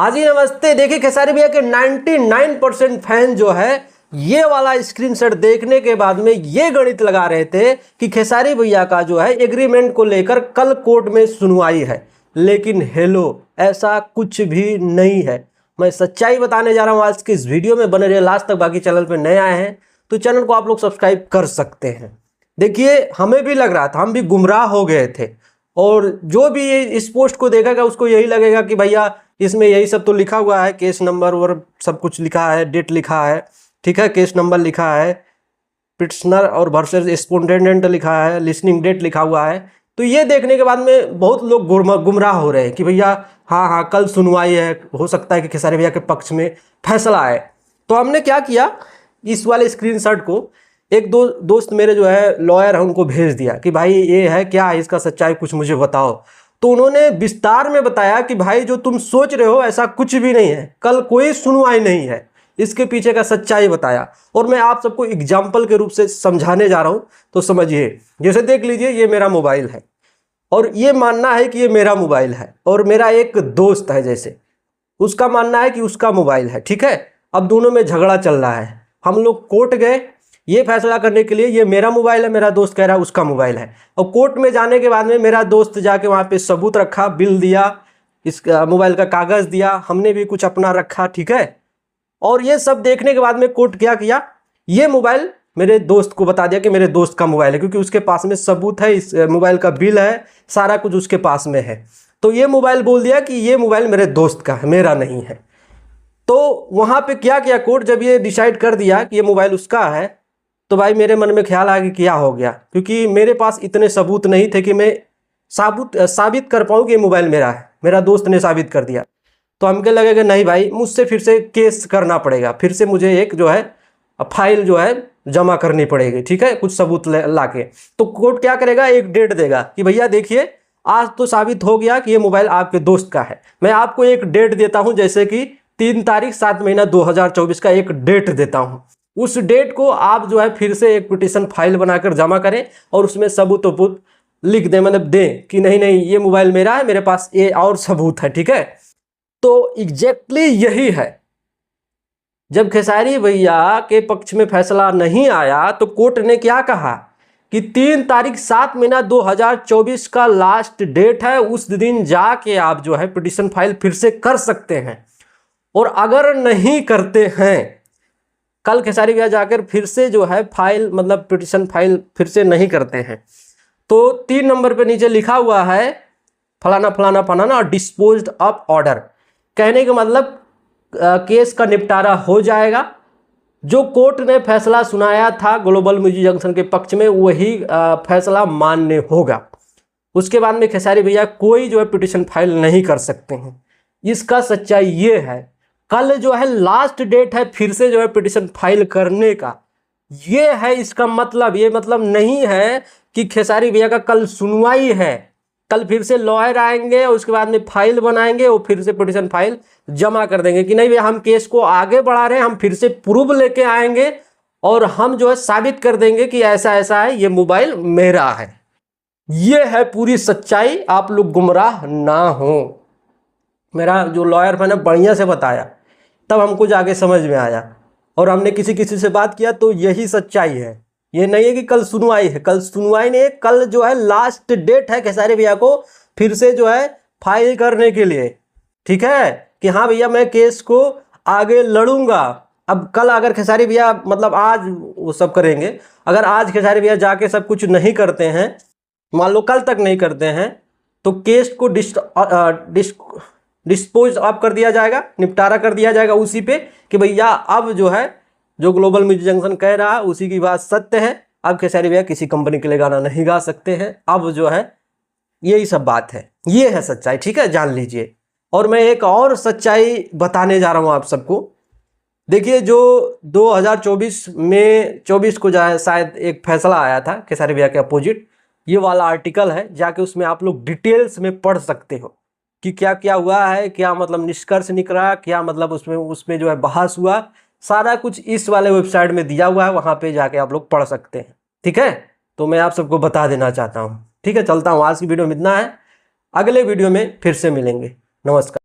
हाँ जी नमस्ते। देखिए खेसारी भैया के 99% फैन जो है ये वाला स्क्रीनशॉट देखने के बाद में ये गणित लगा रहे थे कि खेसारी भैया का जो है एग्रीमेंट को लेकर कल कोर्ट में सुनवाई है, लेकिन हेलो ऐसा कुछ भी नहीं है। मैं सच्चाई बताने जा रहा हूँ आज की इस वीडियो में, बने रहिए लास्ट तक। बाकी चैनल पे नए आए हैं तो चैनल को आप लोग सब्सक्राइब कर सकते हैं। देखिए हमें भी लग रहा था, हम भी गुमराह हो गए थे, और जो भी इस पोस्ट को देखेगा उसको यही लगेगा कि भैया इसमें यही सब तो लिखा हुआ है, केस नंबर और सब कुछ लिखा है, डेट लिखा है, ठीक है, केस नंबर लिखा है, पिटिशनर और वर्सेस रिस्पोंडेंट लिखा है, लिसनिंग डेट लिखा हुआ है। तो ये देखने के बाद में बहुत लोग गुमराह हो रहे हैं कि भैया हाँ कल सुनवाई है, हो सकता है कि खेसारी भैया के पक्ष में फैसला आए। तो हमने क्या किया, इस वाले स्क्रीनशॉट को एक दोस्त मेरे जो है लॉयर है उनको भेज दिया कि भाई ये है क्या, इसका सच्चाई कुछ मुझे बताओ। तो उन्होंने विस्तार में बताया कि भाई जो तुम सोच रहे हो ऐसा कुछ भी नहीं है, कल कोई सुनवाई नहीं है, इसके पीछे का सच्चाई बताया। और मैं आप सबको एग्जाम्पल के रूप से समझाने जा रहा हूं, तो समझिए। जैसे देख लीजिए ये मेरा मोबाइल है और ये मानना है कि ये मेरा मोबाइल है, और मेरा एक दोस्त है जैसे उसका मानना है कि उसका मोबाइल है, ठीक है। अब दोनों में झगड़ा चल रहा है, हम लोग कोर्ट गए ये फैसला करने के लिए ये मेरा मोबाइल है, मेरा दोस्त कह रहा है उसका मोबाइल है। और कोर्ट में जाने के बाद में मेरा दोस्त जाके वहाँ पे सबूत रखा, बिल दिया, इस मोबाइल का कागज़ दिया, हमने भी कुछ अपना रखा, ठीक है। और ये सब देखने के बाद में कोर्ट क्या किया, ये मोबाइल मेरे दोस्त को बता दिया कि मेरे दोस्त का मोबाइल है, क्योंकि उसके पास में सबूत है, इस मोबाइल का बिल है, सारा कुछ उसके पास में है। तो ये मोबाइल बोल दिया कि ये मोबाइल मेरे दोस्त का है, मेरा नहीं है। तो वहाँ पे क्या किया कोर्ट, जब ये डिसाइड कर दिया कि ये मोबाइल उसका है, तो भाई मेरे मन में ख्याल आ गया क्या हो गया, क्योंकि मेरे पास इतने सबूत नहीं थे कि मैं साबित कर पाऊँ कि ये मोबाइल मेरा है, मेरा दोस्त ने साबित कर दिया। तो हमको लगेगा नहीं भाई मुझसे फिर से केस करना पड़ेगा, फिर से मुझे एक जो है फाइल जो है जमा करनी पड़ेगी, ठीक है, कुछ सबूत ला के। तो कोर्ट क्या करेगा, एक डेट देगा कि भैया देखिए आज तो साबित हो गया कि ये मोबाइल आपके दोस्त का है, मैं आपको एक डेट देता हूँ, जैसे कि 3 तारीख 7 महीना 2024 का एक डेट देता हूँ। उस डेट को आप जो है फिर से एक पिटीशन फाइल बनाकर जमा करें और उसमें सबूत वबूत लिख दें, मतलब दें कि नहीं नहीं ये मोबाइल मेरा है, मेरे पास ये और सबूत है, ठीक है। तो एग्जैक्टली यही है, जब खेसारी भैया के पक्ष में फैसला नहीं आया तो कोर्ट ने क्या कहा कि 3 तारीख 7 महीना 2024 का लास्ट डेट है, उस दिन जाके आप जो है पिटीशन फाइल फिर से कर सकते हैं। और अगर नहीं करते हैं, कल खेसारी भैया जाकर फिर से जो है फाइल मतलब पिटीशन फाइल फिर से नहीं करते हैं, तो 3 नंबर पे नीचे लिखा हुआ है फलाना फलाना फलाना और डिस्पोज्ड ऑफ ऑर्डर। कहने का मतलब केस का निपटारा हो जाएगा, जो कोर्ट ने फैसला सुनाया था ग्लोबल म्यूजिक जंक्शन के पक्ष में वही फैसला मान्य होगा। उसके बाद में खेसारी भैया कोई जो है पिटीशन फाइल नहीं कर सकते हैं। इसका सच्चाई ये है, कल जो है लास्ट डेट है फिर से जो है पिटीशन फाइल करने का, ये है इसका मतलब। ये मतलब नहीं है कि खेसारी भैया का कल सुनवाई है, कल फिर से लॉयर आएंगे और उसके बाद में फाइल बनाएंगे और फिर से पिटीशन फाइल जमा कर देंगे कि नहीं भैया हम केस को आगे बढ़ा रहे हैं, हम फिर से प्रूफ लेके आएंगे और हम जो है साबित कर देंगे कि ऐसा ऐसा है, ये मोबाइल मेरा है। ये है पूरी सच्चाई, आप लोग गुमराह ना हो। मेरा जो लॉयर मैंने बढ़िया से बताया, तब हमको जाके समझ में आया, और हमने किसी से बात किया तो यही सच्चाई है। ये नहीं है कि कल सुनवाई है, कल सुनवाई नहीं है, कल जो है लास्ट डेट है खेसारी भैया को फिर से जो है फाइल करने के लिए, ठीक है, कि हाँ भैया मैं केस को आगे लड़ूंगा। अब कल अगर खेसारी भैया मतलब आज वो सब करेंगे, अगर आज खेसारी भैया जाके सब कुछ नहीं करते हैं, मान लो कल तक नहीं करते हैं, तो केस को डिस्पोज ऑफ कर दिया जाएगा, निपटारा कर दिया जाएगा उसी पे कि भैया अब जो है जो ग्लोबल म्यूजिक जंक्शन कह रहा है उसी की बात सत्य है, अब खेसारी भैया किसी कंपनी के लिए गाना नहीं गा सकते हैं, अब जो है यही सब बात है, ये है सच्चाई, ठीक है, जान लीजिए। और मैं एक और सच्चाई बताने जा रहा हूँ आप सबको। देखिए जो 2024 में 24 को जो है शायद एक फैसला आया था खेसारी भैया के अपोजिट, ये वाला आर्टिकल है, जाके उसमें आप लोग डिटेल्स में पढ़ सकते हो कि क्या क्या हुआ है, क्या मतलब निष्कर्ष निकला, क्या मतलब उसमें जो है बहस हुआ, सारा कुछ इस वाले वेबसाइट में दिया हुआ है, वहाँ पे जाके आप लोग पढ़ सकते हैं, ठीक है। तो मैं आप सबको बता देना चाहता हूँ, ठीक है। चलता हूँ, आज की वीडियो में इतना है, अगले वीडियो में फिर से मिलेंगे, नमस्कार।